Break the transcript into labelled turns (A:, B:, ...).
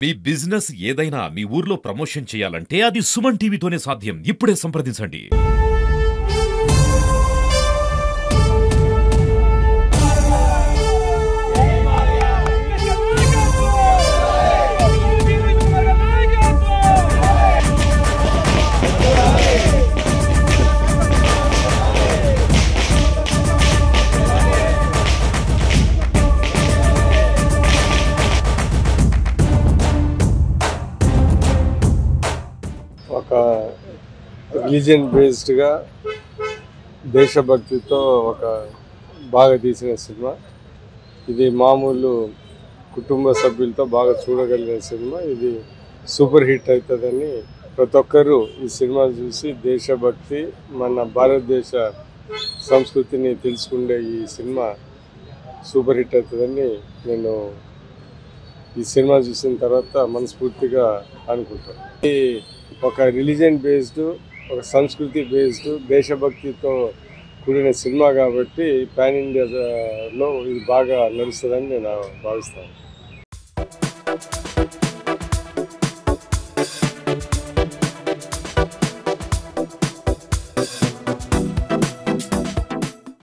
A: మీ business ఏదైనా మీ ఊర్లో promotion చేయాలంటే అది సుమన్ టీవీతోనే సాధ్యం. ఇప్పుడే సంప్రదించండి.
B: ఒక రిలీజియన్ బేస్డ్గా దేశభక్తితో ఒక బాగా తీసిన సినిమా. ఇది మామూలు కుటుంబ సభ్యులతో బాగా చూడగలిగిన సినిమా. ఇది సూపర్ హిట్ అవుతుందని ప్రతి ఒక్కరూ ఈ సినిమా చూసి దేశభక్తి, మన భారతదేశ సంస్కృతిని తెలుసుకునే ఈ సినిమా సూపర్ హిట్ అవుతుందని నేను ఈ సినిమా చూసిన తర్వాత మనస్ఫూర్తిగా అనుకుంటాను. ఒక రిలీజియన్ బేస్డ్, ఒక సంస్కృతి బేస్డ్, దేశభక్తితో కూడిన సినిమా కాబట్టి పాన్ ఇండియాలో ఇది బాగా నడుస్తుందని నేను భావిస్తాను.